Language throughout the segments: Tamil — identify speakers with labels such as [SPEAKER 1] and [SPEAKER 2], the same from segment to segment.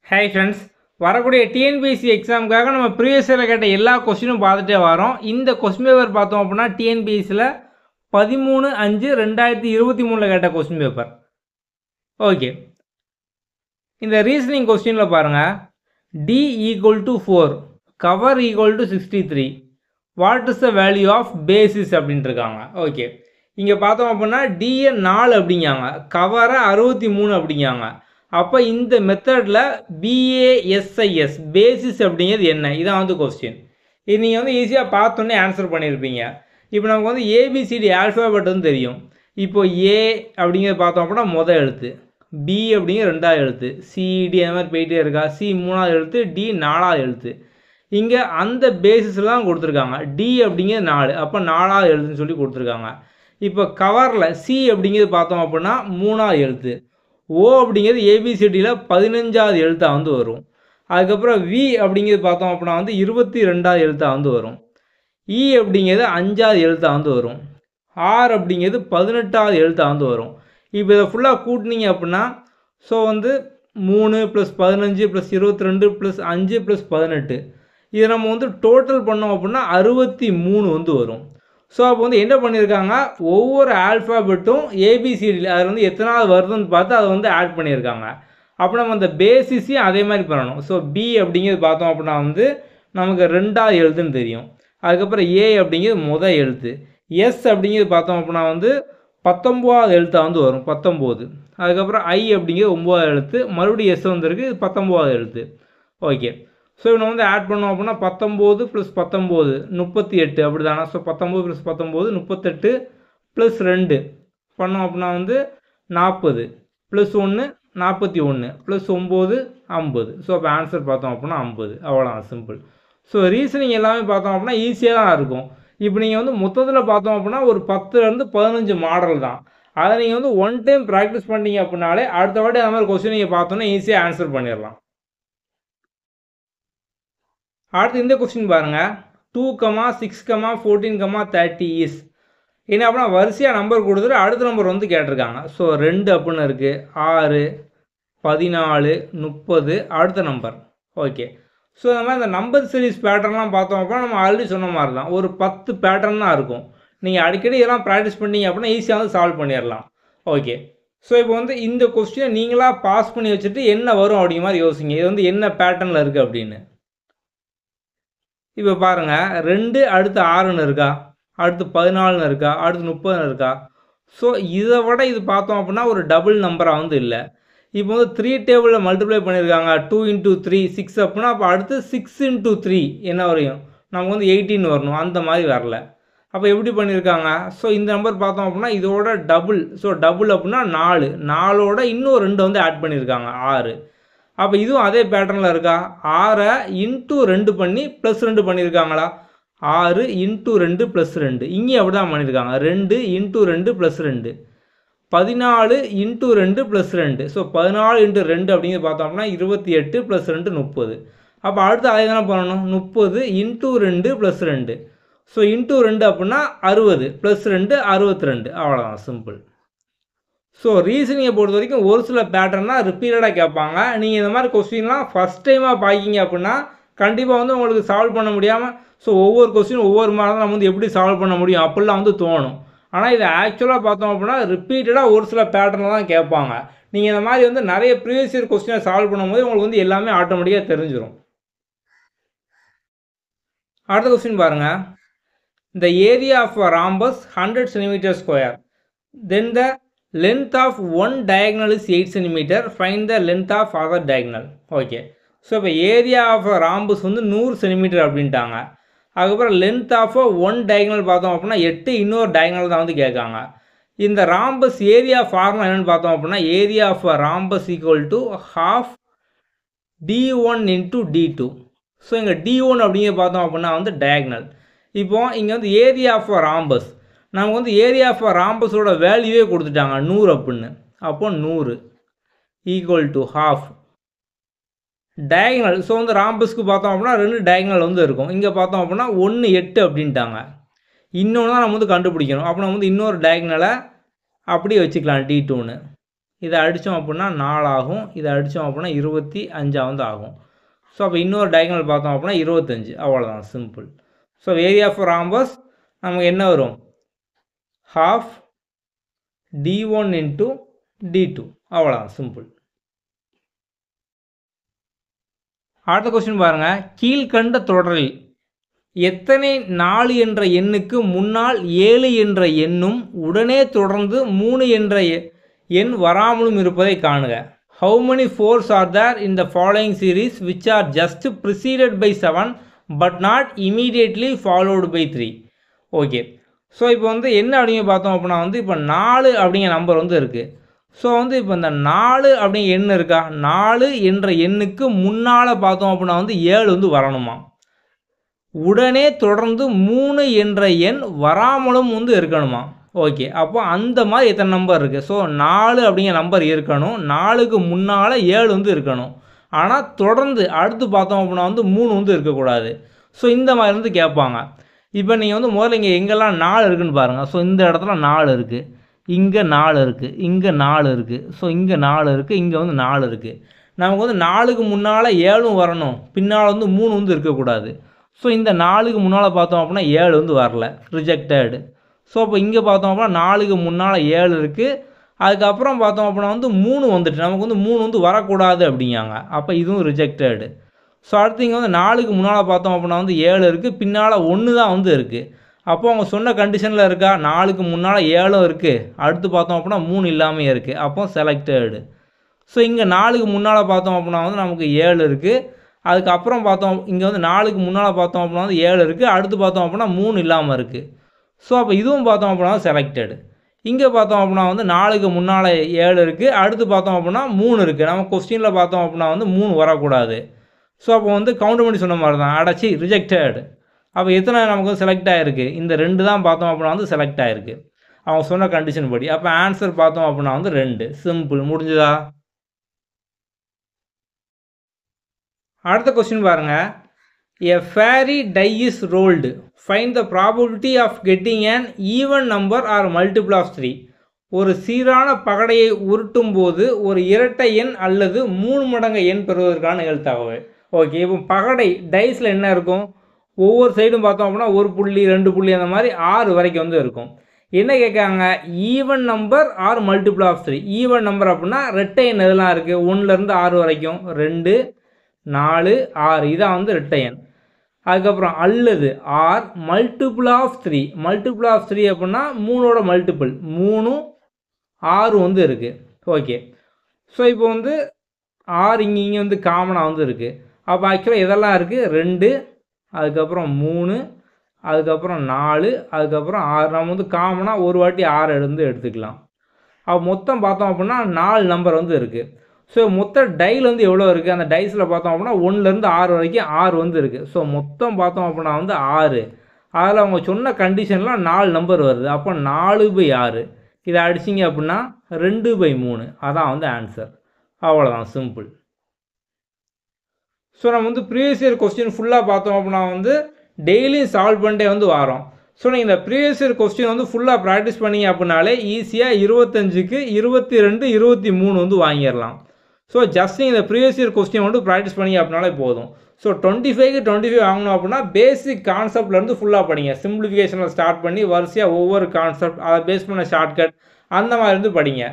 [SPEAKER 1] ஹாய் ஃப்ரெண்ட்ஸ், வரக்கூடிய டிஎன்பிஎஸ்சி எக்ஸாமுக்காக நம்ம ப்ரீவியஸ் இயரில் கேட்ட எல்லா கொஸ்டினும் பார்த்துட்டே வரோம். இந்த கொஸ்டின் பேப்பர் பார்த்தோம் அப்படின்னா டிஎன்பிஎஸ்சியில் 13/5/2023 கேட்ட கொஸ்டின் பேப்பர். ஓகே, இந்த ரீசனிங் கொஸ்டினில் பாருங்கள். D = 4, cover = 63, what is the value of basis அப்படின்ட்டு இருக்காங்க. ஓகே, இங்கே பார்த்தோம் அப்படின்னா டிஏ 4 அப்படிங்காங்க, கவரை 63 அப்படிங்காங்க. அப்போ இந்த மெத்தடில் பிஏஎஸ்ஐஎஸ் பேசிஸ் அப்படிங்கிறது என்ன, இதான் வந்து கொஸ்டின். இது நீங்கள் வந்து ஈஸியாக பார்த்தோன்னே ஆன்சர் பண்ணியிருப்பீங்க. இப்போ நமக்கு வந்து ஏபிசிடி ஆல்ஃபாபெட் வந்து தெரியும். இப்போ ஏ அப்படிங்கிறது பார்த்தோம் அப்படின்னா மொதல் எழுத்து, பி அப்படிங்கிற ரெண்டாவது எழுத்து, சிடி அந்த மாதிரி போயிட்டே இருக்கா, சி மூணாவது எழுத்து, டி நாலாவது எழுத்து. இங்கே அந்த பேசிஸில் தான் கொடுத்துருக்காங்க. டி அப்படிங்கிறது 4, அப்போ நாலாவது எழுத்துன்னு சொல்லி கொடுத்துருக்காங்க. இப்போ கவரில் சி அப்படிங்கிறது பார்த்தோம் அப்படின்னா மூணாவது எழுத்து, ஓ அப்படிங்கிறது ஏபிசிடியில் 15வது எழுத்தாக வந்து வரும். அதுக்கப்புறம் வி அப்படிங்கிறது பார்த்தோம் அப்படின்னா வந்து 22வது எழுத்தாக வந்து வரும். இ அப்படிங்கிறது 5வது எழுத்தாக வந்து வரும். ஆர் அப்படிங்கிறது 18வது எழுத்தாக வந்து வரும். இப்போ இதை ஃபுல்லாக கூட்டினீங்க அப்படின்னா ஸோ வந்து 3 + 15 + 22 + 5 + 18, இதை நம்ம வந்து டோட்டல் பண்ணோம் அப்படின்னா 63 வந்து வரும். ஸோ அப்போ வந்து என்ன பண்ணியிருக்காங்க, ஒவ்வொரு ஆல்ஃபாபெட்டும் ஏபிசிடியில் அதில் வந்து எத்தனாவது வருதுன்னு பார்த்து அதை வந்து ஆட் பண்ணியிருக்காங்க. அப்போ நம்ம அந்த பேசிஸையும் அதே மாதிரி பண்ணணும். ஸோ பி அப்படிங்கிறது பார்த்தோம் அப்படின்னா வந்து நமக்கு 2வது எழுத்துன்னு தெரியும். அதுக்கப்புறம் ஏ அப்படிங்கிறது முதல் எழுத்து, எஸ் அப்படிங்கிறது பார்த்தோம் அப்படின்னா வந்து 19வது எழுத்தாக வந்து வரும், 19. அதுக்கப்புறம் ஐ அப்படிங்கிறது 9வது எழுத்து, மறுபடியும் எஸ் வந்துருக்கு, இது 19வது எழுத்து. ஓகே, ஸோ நம்ம வந்து ஆட் பண்ணோம் அப்படின்னா 19 + 19 38 அப்படி தானே. ஸோ 19 + 19 38 + 2 பண்ணோம் அப்படின்னா வந்து 40 + 1 41 + 9 50. ஸோ அப்போ ஆன்சர் பார்த்தோம் அப்படின்னா 50. அவ்வளோதான், சிம்பிள். ஸோ ரீசனிங் எல்லாமே பார்த்தோம் அப்படின்னா ஈஸியாக தான் இருக்கும். இப்போ நீங்கள் வந்து மொத்தத்தில் பார்த்தோம் அப்படின்னா ஒரு 10லேருந்து 15 மாடல் தான். அதை நீங்கள் வந்து ஒன் டைம் ப்ராக்டிஸ் பண்ணிங்க அப்படின்னாலே அடுத்த வாட்டி அந்த மாதிரி கொஸ்டின் நீங்கள் பார்த்தோன்னா ஈஸியாக ஆன்சர் பண்ணிடலாம். அடுத்து இந்த கொஸ்டின் பாருங்கள். 2, 6, 14, 30 இஸ் என்ன அப்படின்னா வரிசையாக நம்பர் கொடுத்துட்டு அடுத்த நம்பர் வந்து கேட்டிருக்காங்க. ஸோ 2 அப்படின்னு இருக்குது, 6, 14, 30 அடுத்த நம்பர். ஓகே, ஸோ இந்த மாதிரி இந்த நம்பர் சீரிஸ் பேட்டர்ன்லாம் பார்த்தோம் அப்படின்னா நம்ம ஆல்ரெடி சொன்ன மாதிரி தான் ஒரு 10 பேட்டர்ன் தான் இருக்கும். நீங்கள் அடிக்கடி இதெல்லாம் ப்ராக்டிஸ் பண்ணீங்க அப்படின்னா ஈஸியாக வந்து சால்வ் பண்ணிடலாம். ஓகே, ஸோ இப்போ வந்து இந்த கொஸ்டினை நீங்களாக பாஸ் பண்ணி வச்சுட்டு என்ன வரும் அப்படிங்கிற மாதிரி யோசிங்க. இது வந்து என்ன பேட்டர்னில் இருக்குது அப்படின்னு. இப்போ பாருங்கள், 2 அடுத்து 6ன்னு இருக்கா, அடுத்து 14ன்னு இருக்கா, அடுத்து 30ன்னு இருக்கா. ஸோ இதை விட இது பார்த்தோம் அப்படின்னா ஒரு டபுள் நம்பராக வந்து இல்லை. இப்போ வந்து 3 டேபிளில் மல்டிப்ளை பண்ணியிருக்காங்க. 2 × 3 6 அப்படின்னா அப்போ அடுத்து 6 × 3 என்ன வரையும் நமக்கு வந்து 18 வரணும். அந்த மாதிரி வரல. அப்போ எப்படி பண்ணியிருக்காங்க, ஸோ இந்த நம்பர் பார்த்தோம் அப்படின்னா இதோட டபுள். ஸோ டபுள் அப்படின்னா 4, 4ஓட இன்னும் 2 வந்து ஆட் பண்ணியிருக்காங்க, 6. அப்போ இதுவும் அதே பேட்டர்னில் இருக்கா, 6 × 2 பண்ணி +2 பண்ணியிருக்காங்களா, 6 × 2 +2. இங்கேயும் அப்படி தான் பண்ணியிருக்காங்க, 2 × 2 +2, 14 × 2 +2. ஸோ 14 × 2 அப்படிங்கிறது பார்த்தோம் அப்படின்னா 28 + 2 30. அப்போ அடுத்து அதே தானே பண்ணணும், 30 × 2 +2. ஸோ × 2 அப்படின்னா 60 +2 62. அவ்வளோதான், சிம்பிள். ஸோ ரீசனிங்கை பொறுத்த வரைக்கும் ஒரு சில பேட்டர்னா ரிப்பீட்டடாக கேட்பாங்க. நீங்கள் இந்த மாதிரி கொஸ்டின்லாம் ஃபஸ்ட் டைமாக பார்க்கிங்க அப்படின்னா கண்டிப்பாக வந்து உங்களுக்கு சால்வ் பண்ண முடியாமல் ஸோ ஒவ்வொரு கொஸ்டின் ஒவ்வொரு மாதிரி தான் நம்ம வந்து எப்படி சால்வ் பண்ண முடியும் அப்படிலாம் வந்து தோணும். ஆனால் இதை ஆக்சுவலாக பார்த்தோம் அப்படின்னா ரிப்பீட்டடாக ஒரு சில பேட்டர்னில் தான் கேட்பாங்க. நீங்கள் இந்த மாதிரி வந்து நிறைய ப்ரீவியஸ் இயர் கொஸ்டினை சால்வ் பண்ணும்போது உங்களுக்கு வந்து எல்லாமே ஆட்டோமேட்டிக்காக தெரிஞ்சிடும். அடுத்த கொஸ்டின் பாருங்கள். The area of a rhombus 100 cm². Then the length of one diagonal is 8 cm. Find the length of other diagonal. Okay, so இப்போ ஏரியா ஆஃப் ராம்பஸ் வந்து 100 cm அப்படின்ட்டாங்க. அதுக்கப்புறம் லென்த் ஆஃப் ஒன் டயகனல் பார்த்தோம் அப்படின்னா 8, இன்னொரு டயகனல் தான் வந்து கேட்காங்க. இந்த ராம்பஸ் ஏரியா ஃபார்முலா என்னென்னு பார்த்தோம் அப்படின்னா area of rhombus = ½ d1 × d2. So இங்கே d1 அப்படிங்கிறது பார்த்தோம் அப்படின்னா வந்து டயகனல். இப்போ இங்கே வந்து ஏரியா ஆஃப் ராம்பஸ் நமக்கு வந்து ஏரியா ஆஃப் ராம்பஸோட வேல்யூவே கொடுத்துட்டாங்க 100 அப்படின்னு. அப்போ 100 = ½ டயகனல். ஸோ வந்து ராம்பஸ்க்கு பார்த்தோம் அப்படின்னா 2 டயகனல் வந்து இருக்கும். இங்கே பார்த்தோம் அப்படின்னா 1 8 அப்படின்ட்டாங்க. இன்னொன்று தான் நம்ம வந்து கண்டுபிடிக்கணும். அப்போ நம்ம வந்து இன்னொரு டயகனலை அப்படியே வச்சுக்கலாம், d2ன்னு. இதை அடித்தோம் அப்படின்னா 4 ஆகும், இதை அடித்தோம் அப்படின்னா 25 வந்து ஆகும். ஸோ அப்போ இன்னொரு டயகனல் பார்த்தோம் அப்படின்னா 25, அவ்வளோதான், simple. So area for rhombus நமக்கு என்ன வரும், half d1 into d2, அவ்வளோதான், சிம்பிள். அடுத்த கொஸ்டின் பாருங்க, கீழ்கண்ட தொடரில் எத்தனை 4 என்ற எண்ணுக்கு முன்னால் 7 என்ற எண்ணும் உடனே தொடர்ந்து 3 என்ற எண் வராமலும் இருப்பதை காணுக. How many 4s are there in the following series which are just preceded by 7 but not immediately followed by 3? Okay, so இப்போ வந்து என்ன அப்படிங்க பார்த்தோம் அப்படின்னா வந்து இப்போ 4 அப்படிங்கிற நம்பர் வந்து இருக்குது. ஸோ வந்து இப்போ இந்த 4 அப்படிங்கிற எண் இருக்கா, 4 என்ற எண்ணுக்கு முன்னால் பார்த்தோம் அப்படின்னா வந்து 7 வந்து வரணுமா, உடனே தொடர்ந்து 3 என்ற எண் வராமலும் வந்து இருக்கணுமா. ஓகே, அப்போ அந்த மாதிரி எத்தனை நம்பர் இருக்குது, ஸோ 4 அப்படிங்கிற நம்பர் இருக்கணும், 4க்கு முன்னால் 7 வந்து இருக்கணும், ஆனால் தொடர்ந்து அடுத்து பார்த்தோம் அப்படின்னா வந்து 3 வந்து இருக்கக்கூடாது. ஸோ இந்த மாதிரி வந்து கேட்பாங்க. இப்போ நீங்கள் வந்து முதல்ல இங்கே எங்கெல்லாம் 4 இருக்குதுன்னு பாருங்கள். ஸோ இந்த இடத்துல 4 இருக்குது, இங்கே 4 இருக்குது, இங்கே 4 இருக்குது, ஸோ இங்கே 4 இருக்குது, இங்கே வந்து 4 இருக்குது. நமக்கு வந்து 4க்கு முன்னால் 7ம் வரணும், பின்னால் வந்து 3 வந்து இருக்கக்கூடாது. ஸோ இந்த 4க்கு முன்னால் பார்த்தோம் அப்படின்னா 7 வந்து வரல, ரிஜெக்டடு. ஸோ அப்போ இங்கே பார்த்தோம் அப்படின்னா 4க்கு முன்னால் 7 இருக்குது, அதுக்கப்புறம் பார்த்தோம் அப்படின்னா வந்து 3 வந்துட்டு நமக்கு வந்து 3 வந்து வரக்கூடாது அப்படிங்காங்க, அப்போ இதுவும் ரிஜெக்டடு. ஸோ அடுத்து இங்கே வந்து 4க்கு முன்னால் பார்த்தோம் அப்படின்னா வந்து 7 இருக்குது, பின்னால் 1 தான் வந்து இருக்குது. அப்போ அவங்க சொன்ன கண்டிஷனில் இருக்கா, 4க்கு முன்னால் 7 இருக்குது, அடுத்து பார்த்தோம் அப்படின்னா 3 இல்லாமல் இருக்குது, அப்போ செலக்டடு. ஸோ இங்கே 4க்கு முன்னால் பார்த்தோம் அப்படின்னா வந்து நமக்கு 7 இருக்குது, அதுக்கப்புறம் பார்த்தோம் இங்கே வந்து 4க்கு முன்னால் பார்த்தோம் அப்படின்னா வந்து 7 இருக்குது, அடுத்து பார்த்தோம் அப்படின்னா 3 இல்லாமல் இருக்குது. ஸோ அப்போ இதுவும் பார்த்தோம் அப்படின்னா செலக்டடு. இங்கே பார்த்தோம் அப்படின்னா வந்து 4க்கு முன்னால் 7 இருக்குது, அடுத்து பார்த்தோம் அப்படின்னா 3 இருக்குது, நம்ம கொஸ்டினில் பார்த்தோம் அப்படின்னா வந்து 3 வரக்கூடாது. ஸோ அப்போ வந்து கவுண்ட் பண்ணி சொன்ன மாதிரி தான், அடைச்சி ரிஜெக்டட். அப்போ எத்தனை நமக்கு வந்து செலக்ட் ஆகிருக்கு, இந்த 2 தான் பார்த்தோம் அப்படின்னா வந்து செலக்ட் ஆகிருக்கு அவங்க சொன்ன கண்டிஷன் படி. அப்போ ஆன்சர் பார்த்தோம் அப்படின்னா வந்து 2, சிம்பிள், முடிஞ்சுதா. அடுத்த கொஸ்டின் பாருங்கள், a fairy die is rolled, find the probability of getting an even number or multiple of 3. ஒரு சீரான பகடையை உருட்டும் போது ஒரு இரட்டை எண் அல்லது 3 மடங்கு எண் பெறுவதற்கான நிகழ்தகவு. ஓகே, இப்போ பகடை டைஸில் என்ன இருக்கும், ஒவ்வொரு சைடும் பார்த்தோம் அப்படின்னா 1 புள்ளி 2 புள்ளி அந்த மாதிரி 6 வரைக்கும் வந்து இருக்கும். என்ன கேட்காங்க, even number or multiple of 3. Even number அப்படின்னா ரெட்டை எண் எதெல்லாம் இருக்குது, 1லேருந்து 6 வரைக்கும், 2 4 6, இதான் வந்து ரெட்டை எண். அதுக்கப்புறம் அல்லது or multiple of 3. Multiple of 3 அப்படின்னா 3ஓட மல்டிபிள், 3 6 வந்து இருக்குது. ஓகே, ஸோ இப்போ வந்து 6 இங்கே வந்து காமனாக வந்து இருக்குது. அப்போ ஆக்சுவலாக இதெல்லாம் இருக்குது 2, அதுக்கப்புறம் 3, அதுக்கப்புறம் 4, அதுக்கப்புறம் 6. நம்ம வந்து காமனாக ஒரு வாட்டி 6 எடுத்துக்கலாம். அப்போ மொத்தம் பார்த்தோம் அப்படின்னா 4 நம்பர் வந்து இருக்குது. ஸோ மொத்த டைல் வந்து எவ்வளோ இருக்குது, அந்த டைஸில் பார்த்தோம் அப்படின்னா 1லேருந்து 6 வரைக்கும் 6 வந்து இருக்குது. ஸோ மொத்தம் பார்த்தோம் அப்படின்னா வந்து 6. அதில் அவங்க சொன்ன கண்டிஷனில் 4 நம்பர் வருது. அப்போ 4/6 இதை அடிச்சிங்க அப்படின்னா 2/3, அதான் வந்து ஆன்சர். அவ்வளோதான், சிம்பிள். ஸோ நம்ம வந்து ப்ரீவியஸ் இயர் கொஸ்டின் ஃபுல்லாக பார்த்தோம் அப்படின்னா வந்து டெய்லியும் சால்வ் பண்ணிட்டே வந்து வரோம். ஸோ நீங்கள் இந்த ப்ரீவியஸ் இயர் கொஸ்டின் வந்து ஃபுல்லாக ப்ராக்டிஸ் பண்ணிங்க அப்படின்னாலே ஈஸியாக 25க்கு 22, 23 வந்து வாங்கிடலாம். ஸோ ஜஸ்ட் நீங்கள் இந்த ப்ரீவியஸ் இயர் கொஸ்டின் மட்டும் ப்ராக்டிஸ் பண்ணிங்க அப்படின்னாலே போதும். ஸோ 25க்கு 25 வாங்கணும் அப்படின்னா பேசிக் கான்செப்ட்லேருந்து ஃபுல்லாக படிங்க. சிம்பிளிஃபிகேஷனில் ஸ்டார்ட் பண்ணி வரிசையாக ஒவ்வொரு கான்செப்ட், அதை பேஸ் பண்ண ஷார்ட்கட் அந்த மாதிரி இருந்து படிங்க.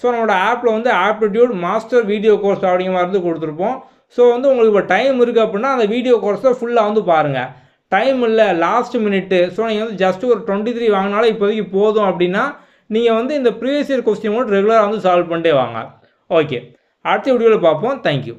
[SPEAKER 1] ஸோ நம்மளோட ஆப்பில் வந்து ஆப்டிடியூட் மாஸ்டர் வீடியோ கோர்ஸ் அப்படிங்கிற மாதிரி இருந்து கொடுத்துருப்போம். ஸோ வந்து உங்களுக்கு இப்போ டைம் இருக்குது அப்படின்னா அந்த வீடியோ கோர்ஸை ஃபுல்லாக வந்து பாருங்கள். டைம் இல்லை, லாஸ்ட் மினிட்டு, ஸோ நீங்கள் வந்து ஜஸ்ட் ஒரு 23 வாங்கினாலும் இப்போதைக்கு போதும் அப்படின்னா நீங்கள் வந்து இந்த ப்ரீவியஸ் இயர் கொஸ்டின் மட்டும் ரெகுலராக வந்து சால்வ் பண்ணிட்டே வாங்க. ஓகே, அடுத்த வீடியோவில் பார்ப்போம். தேங்க்யூ.